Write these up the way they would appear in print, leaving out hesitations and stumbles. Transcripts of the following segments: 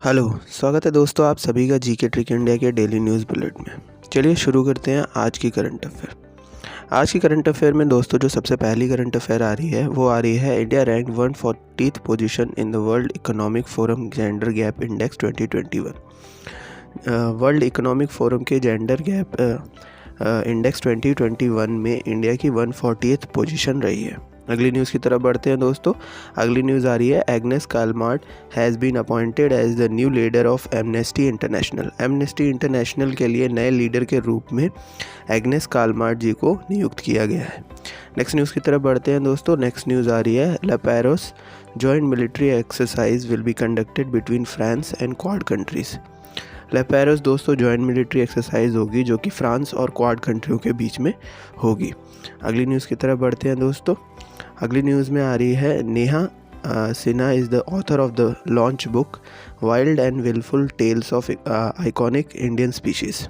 Hello, स्वागत है दोस्तों आप सभी का जीके ट्रिक इंडिया के डेली न्यूज़ बुलेट में। चलिए शुरू करते हैं आज की करंट अफेयर। आज की करंट अफेयर में दोस्तों जो सबसे पहली करंट अफेयर आ रही है वो आ रही है India rank 140th position in the world economic forum gender gap index 2021। World economic forum के जेंडर गैप इंडेक्स 2021 में इंडिया की 140th पोजीशन रही है। अगली न्यूज़ की तरफ बढ़ते हैं दोस्तों। अगली न्यूज़ आ रही है Agnes Callamard has been appointed as the new leader of Amnesty International. Amnesty International के लिए नए लीडर के रूप में एग्नेस कालमार्ट जी को नियुक्त किया गया है। नेक्स्ट न्यूज़ की तरफ बढ़ते हैं दोस्तों। नेक्स्ट न्यूज़ आ रही है La Perouse joint military exercise will be conducted between France and Quad countries. La Perouse दोस्तों जॉइंट मिलिट्री एक्सरसाइज होगी जो कि फ्रांस और क्वाड कंट्रियों के बीच में होगी। अगली न्यूज़ की तरफ बढ़ते हैं दोस्तों। अगली न्यूज़ में आ रही है Neha Sinha is the author of the launch book wild and wilful tales of iconic Indian species.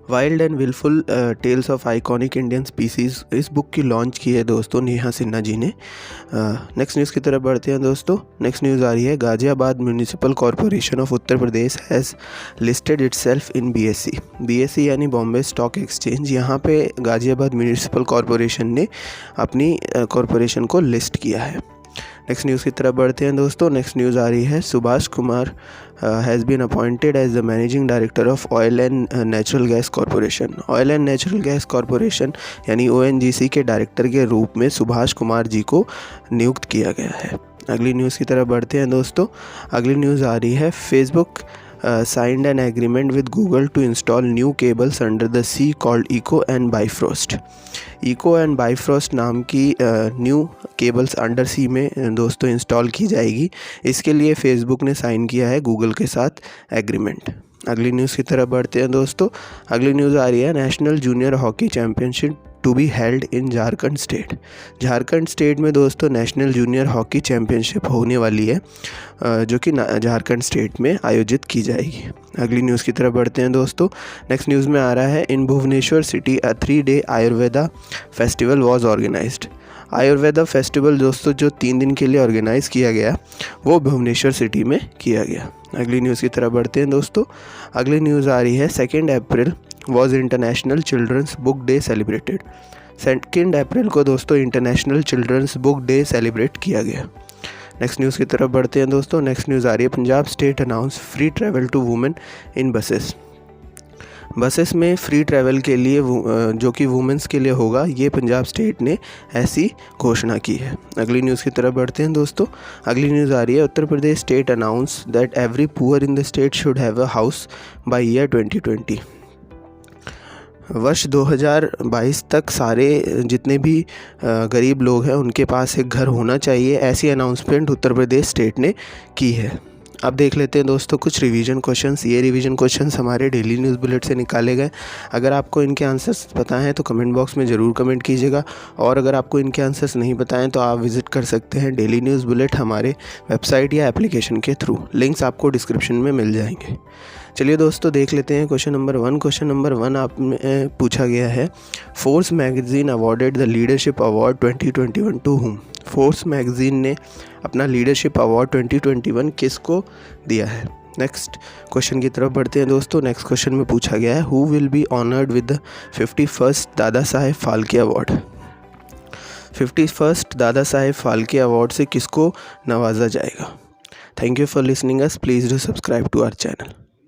Wild and wilful tales of iconic Indian species इस बुक की लॉन्च की है दोस्तों नेहा सिन्हा जी ने। नेक्स्ट न्यूज़ की तरफ बढ़ते हैं दोस्तों। नेक्स्ट न्यूज़ आ रही है Ghaziabad municipal corporation of Uttar Pradesh has listed itself in BSE। BSE यानी बॉम्बे स्टॉक एक्सचेंज। यहाँ पे गाज़ियाबाद म्यूनिसिपल कॉरपोरेशन ने अपनी कॉरपोरेशन को लिस्ट किया है। नेक्स्ट न्यूज़ की तरफ बढ़ते हैं दोस्तों। नेक्स्ट न्यूज़ आ रही है Subhash Kumar has been appointed as the managing director of oil and natural gas corporation. Oil and natural gas corporation यानी ONGC के डायरेक्टर के रूप में सुभाष कुमार जी को नियुक्त किया गया है। अगली न्यूज़ की तरफ बढ़ते हैं दोस्तों। अगली न्यूज़ आ रही है Facebook signed an agreement with Google to install new cables under the sea called Echo and Bifrost। Echo and Bifrost नाम की न्यू केबल्स अंडर सी में दोस्तों इंस्टॉल की जाएगी। इसके लिए फेसबुक ने साइन किया है गूगल के साथ एग्रीमेंट। अगली न्यूज़ की तरफ बढ़ते हैं दोस्तों। अगली न्यूज़ आ रही है national junior hockey championship to be held in Jharkhand state. Jharkhand state में दोस्तों नेशनल जूनियर हॉकी चैम्पियनशिप होने वाली है जो कि झारखंड स्टेट में आयोजित की जाएगी। अगली न्यूज़ की तरफ बढ़ते हैं दोस्तों। नेक्स्ट न्यूज़ में आ रहा है in Bhubaneswar city a 3-day Ayurveda festival was organised. Ayurveda festival दोस्तों जो 3 दिन के लिए ऑर्गेनाइज़ किया गया वो भुवनेश्वर सिटी में किया गया। अगली न्यूज़ की तरफ बढ़ते हैं दोस्तों। अगली न्यूज़ आ रही है 2 April was international children's book day celebrated. 2 अप्रैल को दोस्तों international children's book day celebrate किया गया। नेक्स्ट न्यूज़ की तरफ बढ़ते हैं दोस्तों। नेक्स्ट न्यूज़ आ रही है Punjab state announce free travel to women in buses. Buses में फ्री ट्रैवल के लिए जो कि वुमेंस के लिए होगा ये पंजाब स्टेट ने ऐसी घोषणा की है। अगली न्यूज़ की तरफ बढ़ते हैं दोस्तों। अगली न्यूज़ आ रही है Uttar Pradesh state announce that every poor in the state should have a house by year 2020। वर्ष 2022 तक सारे जितने भी गरीब लोग हैं उनके पास एक घर होना चाहिए, ऐसी अनाउंसमेंट उत्तर प्रदेश स्टेट ने की है। अब देख लेते हैं दोस्तों कुछ रिवीजन क्वेश्चंस। ये रिवीजन क्वेश्चंस हमारे डेली न्यूज़ बुलेट से निकाले गए। अगर आपको इनके आंसर्स पता हैं तो कमेंट बॉक्स में ज़रूर कमेंट कीजिएगा, और अगर आपको इनके आंसर्स नहीं पता हैं तो आप विज़िट कर सकते हैं डेली न्यूज़ बुलेट हमारे वेबसाइट या एप्लीकेशन के थ्रू। लिंक्स आपको डिस्क्रिप्शन में मिल जाएंगे। चलिए दोस्तों देख लेते हैं क्वेश्चन नंबर 1। क्वेश्चन नंबर 1 आप में पूछा गया है Forbes magazine awarded the leadership award 2021 to whom. Forbes magazine ने अपना लीडरशिप अवार्ड 2021 किसको दिया है। नेक्स्ट क्वेश्चन की तरफ बढ़ते हैं दोस्तों। नेक्स्ट क्वेश्चन में पूछा गया है who will be honoured with the 51st Dada Saheb Phalke award. 51st Dada Saheb Phalke award से किसको नवाजा जाएगा। Thank you for listening us. Please do subscribe to our channel.